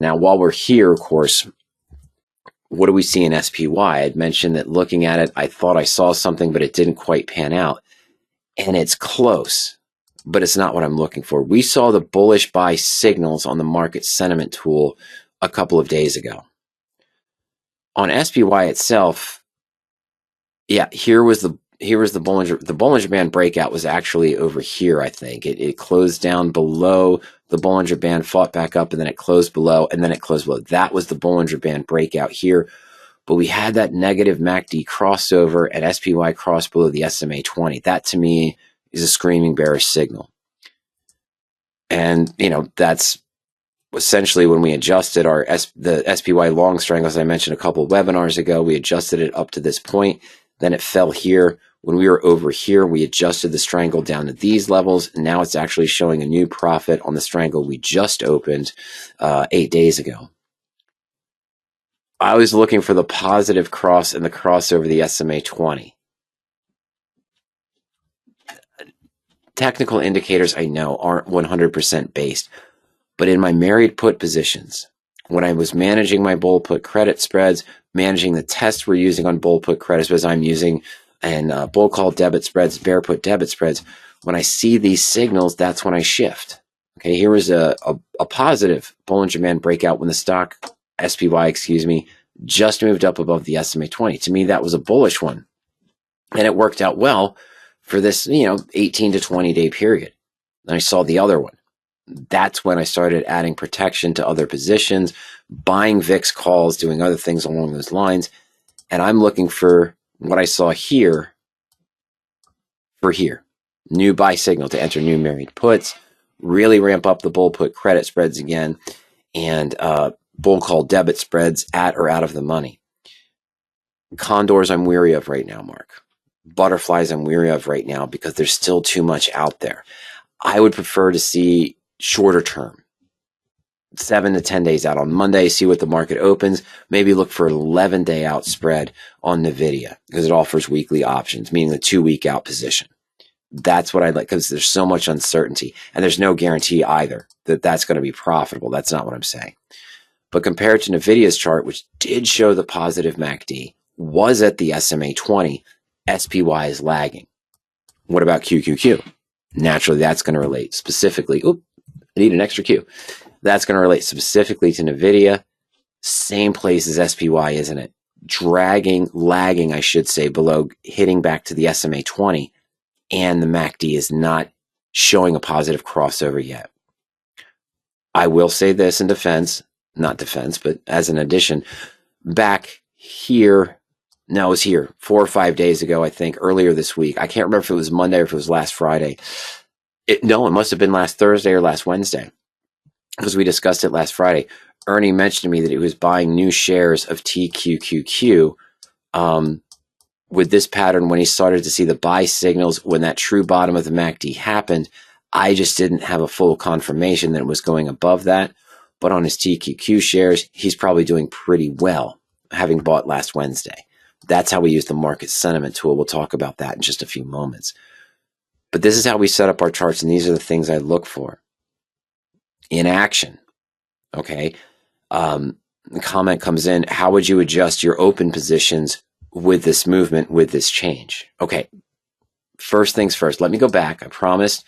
Now, while we're here, of course, what do we see in SPY? I'd mentioned that looking at it, I thought I saw something, but it didn't quite pan out. And it's close, but it's not what I'm looking for. We saw the bullish buy signals on the market sentiment tool a couple of days ago. On SPY itself, yeah, here was the Bollinger Band breakout was actually over here, I think. It closed down below the Bollinger Band, fought back up, and then it closed below, and then it closed below. That was the Bollinger Band breakout here. But we had that negative MACD crossover at SPY cross below the SMA 20. That, to me, is a screaming bearish signal. And, you know, that's essentially when we adjusted the SPY long strangle, as I mentioned a couple of webinars ago. We adjusted it up to this point. Then it fell here. When we were over here, we adjusted the strangle down to these levels. And now it's actually showing a new profit on the strangle we just opened 8 days ago. I was looking for the positive cross and the cross over the SMA 20. Technical indicators, I know, aren't 100% based. But in my married put positions, when I was managing my bull put credit spreads, managing the tests we're using on bull put credit spreads, I'm using and bull call debit spreads, bear put debit spreads, when I see these signals, that's when I shift. Okay, here was a positive Bollinger Band breakout when the stock, SPY, just moved up above the SMA 20. To me, that was a bullish one. And it worked out well for this, 18 to 20 day period. And I saw the other one. That's when I started adding protection to other positions, buying VIX calls, doing other things along those lines. And I'm looking for what I saw here for here. New buy signal to enter new married puts, really ramp up the bull put credit spreads again, and bull call debit spreads at or out of the money. Condors I'm weary of right now, Mark. Butterflies I'm weary of right now because there's still too much out there. I would prefer to see shorter term, 7 to 10 days out. On Monday, see what the market opens. Maybe look for an 11-day out spread on NVDA because it offers weekly options, meaning the 2-week out position. That's what I'd like because there's so much uncertainty and there's no guarantee either that that's going to be profitable. That's not what I'm saying. But compared to NVIDIA's chart, which did show the positive MACD, was at the SMA 20, SPY is lagging. What about QQQ? Naturally, that's going to relate specifically. Oop, I need an extra Q. That's going to relate specifically to NVIDIA. Same place as SPY, isn't it? Lagging, I should say, below, hitting back to the SMA 20. And the MACD is not showing a positive crossover yet. I will say this in defense, not defense, but as an addition, back here, no, it was here 4 or 5 days ago, I think, earlier this week. I can't remember if it was Monday or if it was last Friday. It must have been last Thursday or last Wednesday because we discussed it last Friday. Ernie mentioned to me that he was buying new shares of TQQQ with this pattern when he started to see the buy signals when that true bottom of the MACD happened. I just didn't have a full confirmation that it was going above that. But on his TQQ shares, he's probably doing pretty well, having bought last Wednesday. That's how we use the market sentiment tool. We'll talk about that in just a few moments. But this is how we set up our charts, and these are the things I look for. In action, okay? The comment comes in, how would you adjust your open positions with this movement, with this change? Okay, first things first. Let me go back. I promised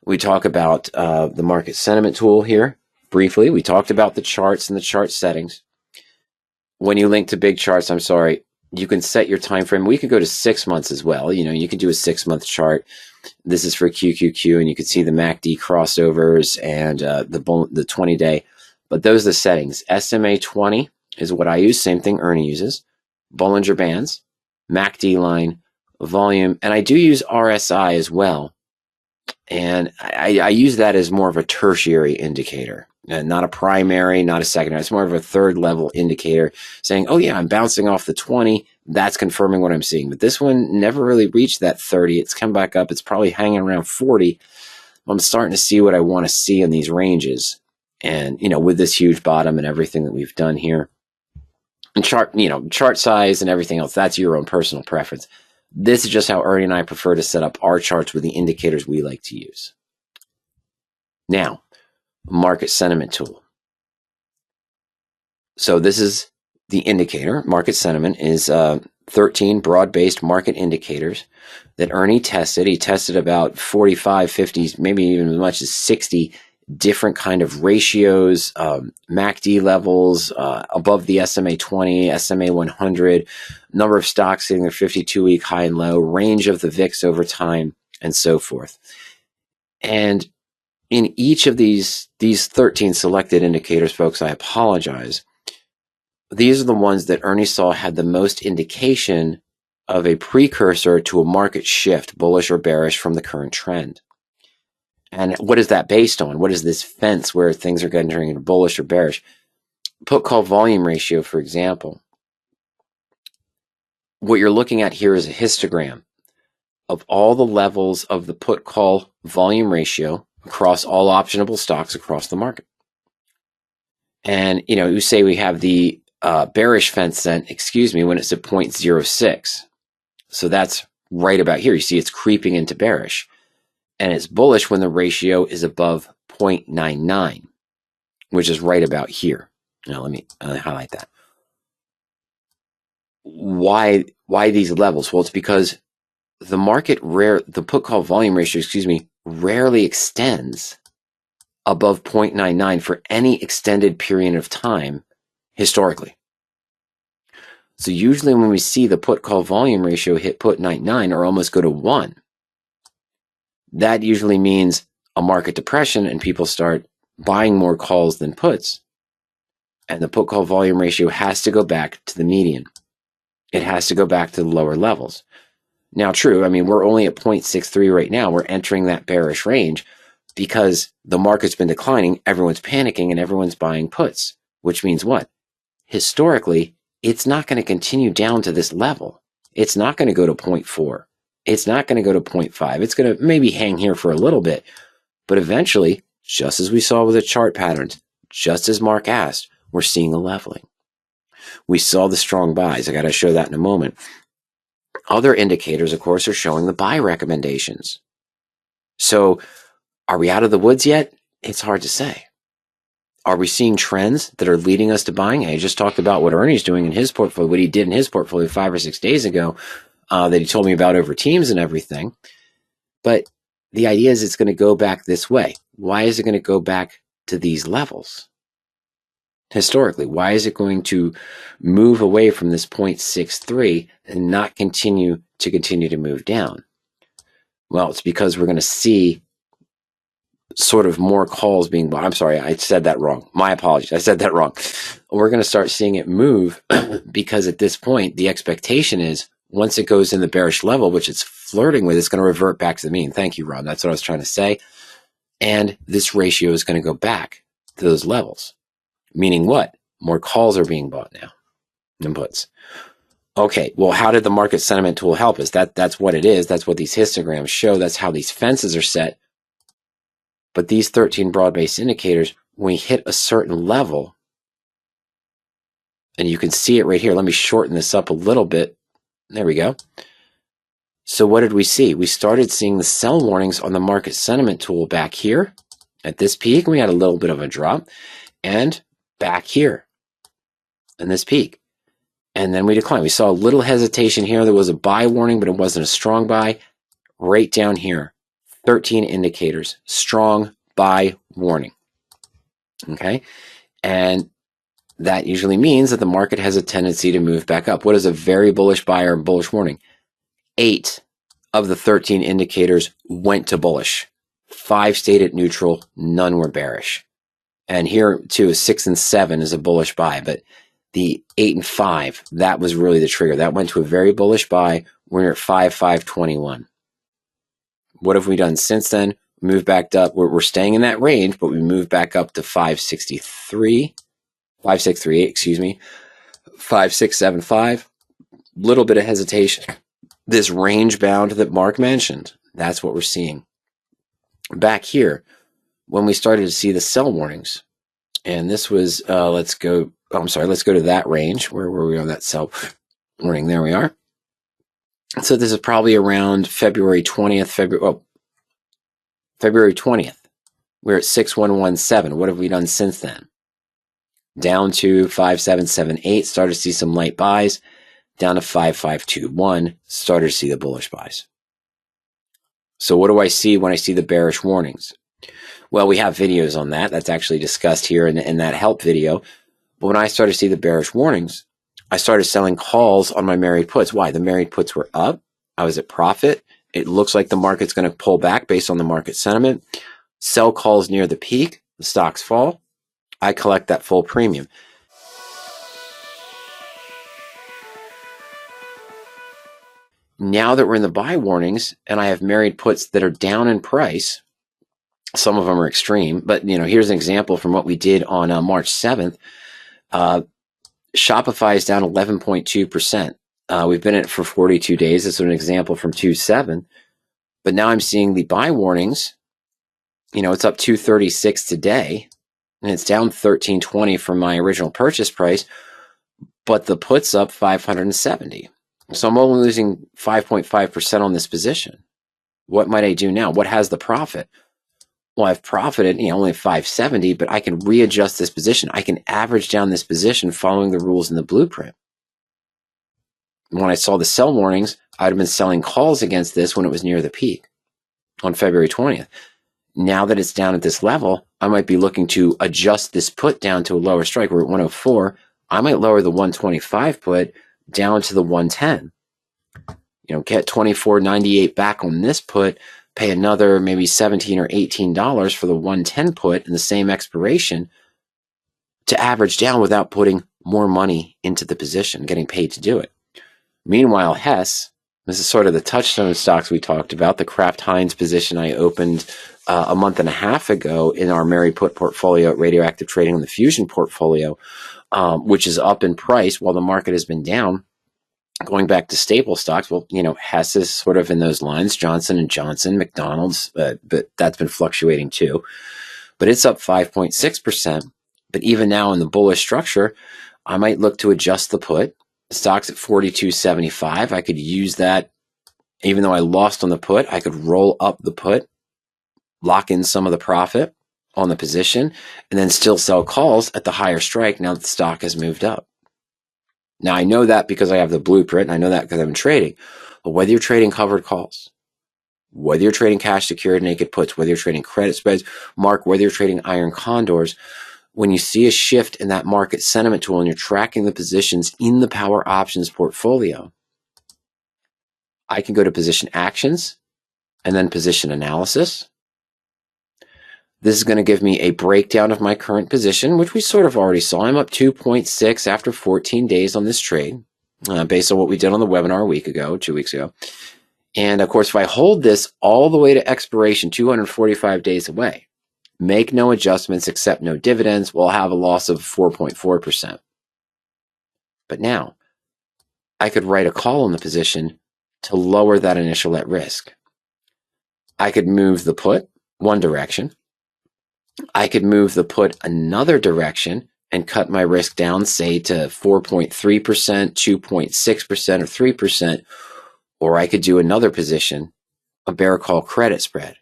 we talk about the market sentiment tool here briefly. We talked about the charts and the chart settings. When you link to big charts, I'm sorry, you can set your time frame. We could go to 6 months as well. You can do a 6-month chart. This is for QQQ, and you can see the MACD crossovers and the 20-day. But those are the settings. SMA 20 is what I use. Same thing Ernie uses. Bollinger Bands, MACD line, volume, and I do use RSI as well. And I use that as more of a tertiary indicator, not a primary, not a secondary. It's more of a third level indicator saying, oh yeah, I'm bouncing off the 20. That's confirming what I'm seeing. But this one never really reached that 30. It's come back up. It's probably hanging around 40. I'm starting to see what I want to see in these ranges. And, with this huge bottom and everything that we've done here and chart size and everything else, that's your own personal preference. This is just how Ernie and I prefer to set up our charts with the indicators we like to use. Now, market sentiment tool. So this is the indicator. Market sentiment is 13 broad-based market indicators that Ernie tested. He tested about 45, 50, maybe even as much as 60 different kind of ratios, MACD levels, above the SMA 20, SMA 100, number of stocks hitting their 52-week high and low, range of the VIX over time, and so forth. And in each of these 13 selected indicators, folks, I apologize. These are the ones that Ernie saw had the most indication of a precursor to a market shift, bullish or bearish, from the current trend. And what is that based on? What is this fence where things are entering into bullish or bearish? Put call volume ratio, for example. What you're looking at here is a histogram of all the levels of the put call volume ratio across all optionable stocks across the market. And, you say we have the bearish fence then, when it's at 0.06. So that's right about here. You see it's creeping into bearish. And it's bullish when the ratio is above 0.99, which is right about here. Now let me highlight that. Why these levels? Well, it's because the put call volume ratio, rarely extends above 0.99 for any extended period of time historically. So usually when we see the put call volume ratio hit 0.99 or almost go to 1, that usually means a market depression and people start buying more calls than puts. And the put call volume ratio has to go back to the median. It has to go back to the lower levels. Now, true, we're only at 0.63 right now. We're entering that bearish range because the market's been declining, everyone's panicking, and everyone's buying puts, which means what? Historically, it's not going to continue down to this level. It's not going to go to 0.4. It's not going to go to 0.5. It's going to maybe hang here for a little bit, but eventually, just as we saw with the chart patterns, just as Mark asked, we're seeing a leveling. We saw the strong buys. I got to show that in a moment. Other indicators, of course, are showing the buy recommendations. So are we out of the woods yet? It's hard to say. Are we seeing trends that are leading us to buying? I just talked about what Ernie's doing in his portfolio, what he did in his portfolio 5 or 6 days ago that he told me about over Teams and everything. But the idea is it's going to go back this way. Why is it going to go back to these levels? Historically, why is it going to move away from this 0.63 and not continue to move down? Well, it's because we're going to see sort of more calls being bought. I'm sorry, I said that wrong. My apologies. I said that wrong. We're going to start seeing it move because at this point, the expectation is once it goes in the bearish level, which it's flirting with, it's going to revert back to the mean. Thank you, Rob. That's what I was trying to say. And this ratio is going to go back to those levels. Meaning what? More calls are being bought now than puts. Okay, well, how did the market sentiment tool help us? That's what it is. That's what these histograms show. That's how these fences are set. But these 13 broad-based indicators, when we hit a certain level, and you can see it right here. Let me shorten this up a little bit. There we go. So what did we see? We started seeing the sell warnings on the market sentiment tool back here at this peak. We had a little bit of a drop. And back here in this peak. And then we declined. We saw a little hesitation here. There was a buy warning, but it wasn't a strong buy. Right down here, 13 indicators, strong buy warning. Okay. And that usually means that the market has a tendency to move back up. What is a very bullish buy or bullish warning? 8 of the 13 indicators went to bullish. 5 stayed at neutral. None were bearish. And here too, 6 and 7 is a bullish buy, but the 8 and 5, that was really the trigger. That went to a very bullish buy. We're at 5,521. What have we done since then? We moved back up. We're staying in that range, but we moved back up to 5638, 5675. Little bit of hesitation. This range bound that Mark mentioned, that's what we're seeing. Back here, when we started to see the sell warnings, and this was, let's go to that range. Where were we on that sell warning? There we are. So this is probably around February 20th, February 20th. We're at 6117. What have we done since then? down to 5778, started to see some light buys, down to 5521, started to see the bullish buys. So what do I see when I see the bearish warnings? Well, we have videos on that. That's actually discussed here in that help video. But when I started to see the bearish warnings, I started selling calls on my married puts. Why? The married puts were up. I was at profit. It looks like the market's going to pull back based on the market sentiment. Sell calls near the peak. The stocks fall. I collect that full premium. Now that we're in the buy warnings and I have married puts that are down in price, some of them are extreme, but here's an example from what we did on March 7th. Shopify is down 11.2%. We've been in it for 42 days. This is an example from 2/7. But now I'm seeing the buy warnings. It's up 236 today, and it's down 1320 from my original purchase price, but the put's up 570. So I'm only losing 5.5% on this position. What might I do now? What has the profit? Well, I've profited, only 570, but I can readjust this position. I can average down this position following the rules in the blueprint. When I saw the sell warnings, I'd have been selling calls against this when it was near the peak on February 20th. Now that it's down at this level, I might be looking to adjust this put down to a lower strike. We're at 104. I might lower the 125 put down to the 110. Get 24.98 back on this put, pay another maybe $17 or $18 for the 110 put in the same expiration to average down without putting more money into the position, getting paid to do it. Meanwhile, Hess, this is sort of the touchstone stocks we talked about, the Kraft Heinz position I opened a month and a half ago in our married put portfolio at Radioactive Trading on the Fusion portfolio, which is up in price while the market has been down. Going back to staple stocks, well, Hess is sort of in those lines, Johnson & Johnson, McDonald's, but that's been fluctuating too. But it's up 5.6%. But even now in the bullish structure, I might look to adjust the put. The stock's at 42.75. I could use that, even though I lost on the put, I could roll up the put, lock in some of the profit on the position, and then still sell calls at the higher strike now that the stock has moved up. Now, I know that because I have the blueprint, and I know that because I've been trading. But whether you're trading covered calls, whether you're trading cash secured naked puts, whether you're trading credit spreads, whether you're trading iron condors, when you see a shift in that market sentiment tool and you're tracking the positions in the PowerOptions portfolio, I can go to position actions and then position analysis. This is going to give me a breakdown of my current position, which we sort of already saw. I'm up 2.6 after 14 days on this trade, based on what we did on the webinar 2 weeks ago. And of course, if I hold this all the way to expiration, 245 days away, make no adjustments, accept no dividends, we'll have a loss of 4.4%. But now, I could write a call on the position to lower that initial at risk. I could move the put one direction. I could move the put another direction and cut my risk down, say to 4.3%, 2.6%, or 3%, or I could do another position, a bear call credit spread.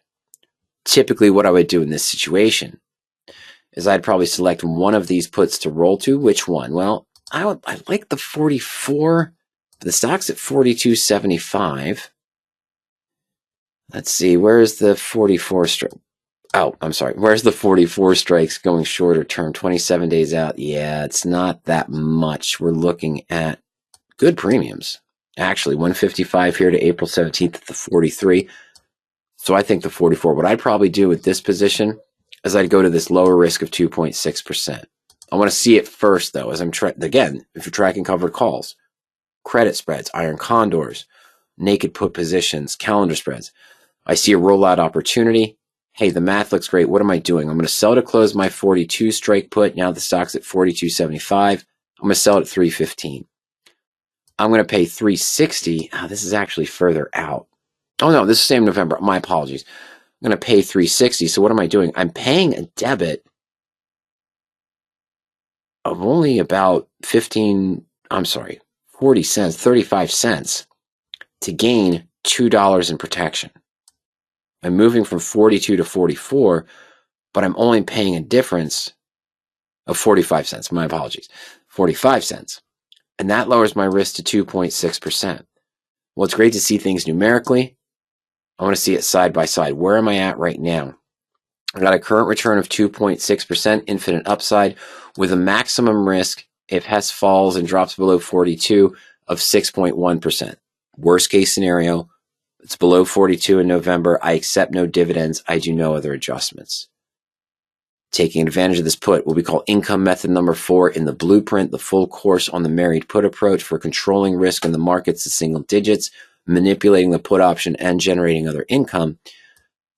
Typically what I would do in this situation is I'd probably select one of these puts to roll to. Which one? Well, I like the 44. The stock's at 42.75. Let's see, where's the 44 strike? Oh, I'm sorry. Where's the 44 strikes going shorter term, 27 days out? Yeah, it's not that much. We're looking at good premiums. Actually, 155 here to April 17th at the 43. So I think the 44. What I'd probably do with this position is I'd go to this lower risk of 2.6%. I want to see it first, though, as I'm again, if you're tracking covered calls, credit spreads, iron condors, naked put positions, calendar spreads. I see a rollout opportunity. Hey, the math looks great. What am I doing? I'm going to sell to close my 42 strike put. Now the stock's at 42.75. I'm going to sell it at 315. I'm going to pay 360. Oh, this is actually further out. Oh, no, this is same November. My apologies. I'm going to pay 360. So what am I doing? I'm paying a debit of only about 40 cents, 35 cents to gain $2 in protection. I'm moving from 42 to 44, but I'm only paying a difference Oh, 45 cents. My apologies. 45 cents. And that lowers my risk to 2.6%. Well, it's great to see things numerically. I want to see it side by side. Where am I at right now? I got a current return of 2.6%, infinite upside, with a maximum risk if Hess falls and drops below 42 of 6.1%. Worst case scenario, it's below 42 in November. I accept no dividends. I do no other adjustments. Taking advantage of this put, what we call income method number 4 in the blueprint, the full course on the married put approach for controlling risk in the markets to single digits, manipulating the put option and generating other income.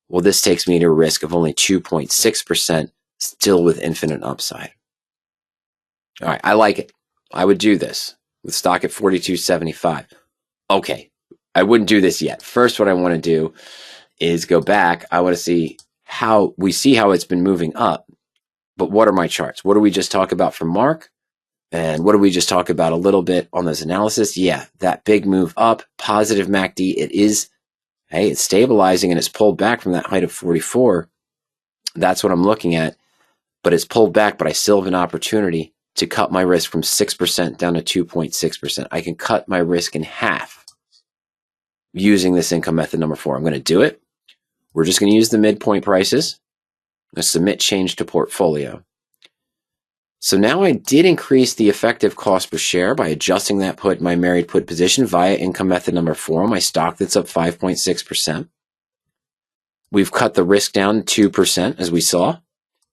Well, this takes me to a risk of only 2.6%, still with infinite upside. All right, I like it. I would do this with stock at 42.75. Okay, I wouldn't do this yet. First, what I want to do is go back. I want to see how it's been moving up. But what are my charts? What do we just talk about from Mark? And what do we just talk about a little bit on this analysis? Yeah, that big move up, positive MACD. It is, hey, it's stabilizing and it's pulled back from that height of 44. That's what I'm looking at. But it's pulled back, but I still have an opportunity to cut my risk from 6% down to 2.6%. I can cut my risk in half using this income method number 4. I'm going to do it. We're just going to use the midpoint prices. I'm going to submit change to portfolio. So now I did increase the effective cost per share by adjusting that put in my married put position via income method number 4. My stock that's up 5.6%. We've cut the risk down 2% as we saw.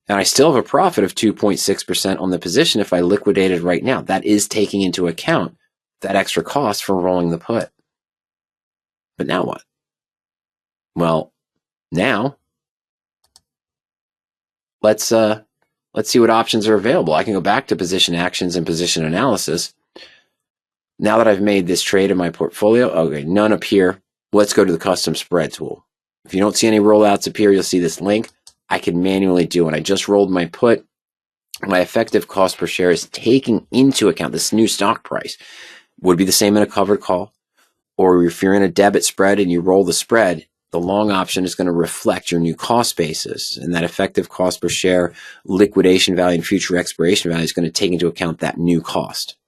And I still have a profit of 2.6% on the position if I liquidated right now. That is taking into account that extra cost for rolling the put. But now what? Well, now let's see what options are available. I can go back to position actions and position analysis. Now that I've made this trade in my portfolio, okay, none appear. Let's go to the custom spread tool. If you don't see any rollouts appear, you'll see this link. I can manually do it. I just rolled my put. My effective cost per share is taking into account this new stock price. Would be the same in a covered call. Or if you're in a debit spread and you roll the spread, the long option is going to reflect your new cost basis. And that effective cost per share, liquidation value, and future expiration value is going to take into account that new cost,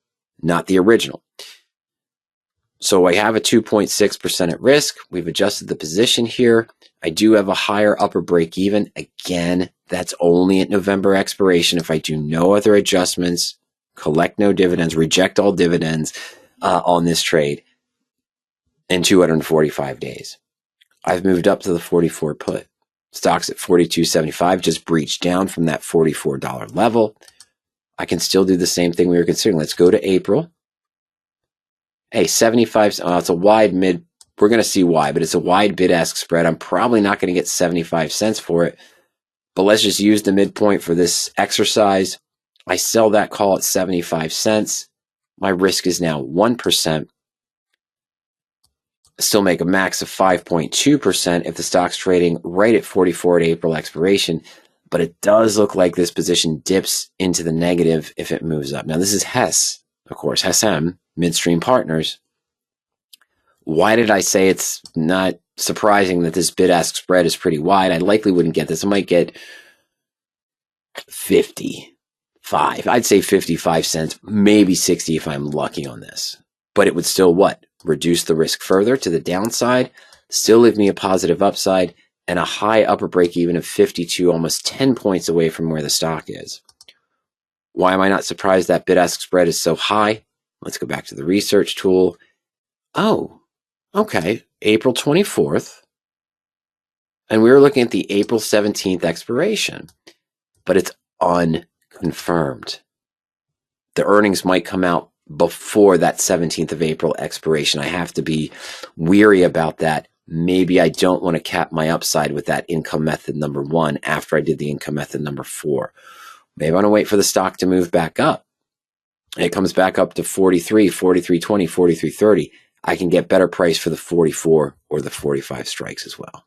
not the original. So I have a 2.6% at risk. We've adjusted the position here. I do have a higher upper break even. Again, that's only at November expiration. If I do no other adjustments, collect no dividends, reject all dividends on this trade in 245 days. I've moved up to the 44 put. Stock's at 42.75, just breached down from that $44 level. I can still do the same thing we were considering. Let's go to April. Hey, 75, it's a wide mid. We're going to see why, but it's a wide bid-ask spread. I'm probably not going to get 75 cents for it, but let's just use the midpoint for this exercise. I sell that call at 75 cents. My risk is now 1%. Still make a max of 5.2% if the stock's trading right at 44 at April expiration, but it does look like this position dips into the negative if it moves up. Now, this is Hess, of course, Hess M, Midstream Partners. Why did I say it's not surprising that this bid-ask spread is pretty wide? I likely wouldn't get this. I might get 55. I'd say 55 cents, maybe 60 if I'm lucky on this. But it would still what? Reduce the risk further to the downside, still leave me a positive upside, and a high upper break even of 52, almost 10 points away from where the stock is. Why am I not surprised that bid-ask spread is so high? Let's go back to the research tool. Oh, okay, April 24th. And we were looking at the April 17th expiration, but it's unconfirmed. The earnings might come out before that 17th of April expiration. I have to be weary about that. Maybe I don't want to cap my upside with that income method number 1 after I did the income method number 4. Maybe I want to wait for the stock to move back up. It comes back up to 43, 43.20, 43.30. I can get better price for the 44 or the 45 strikes as well.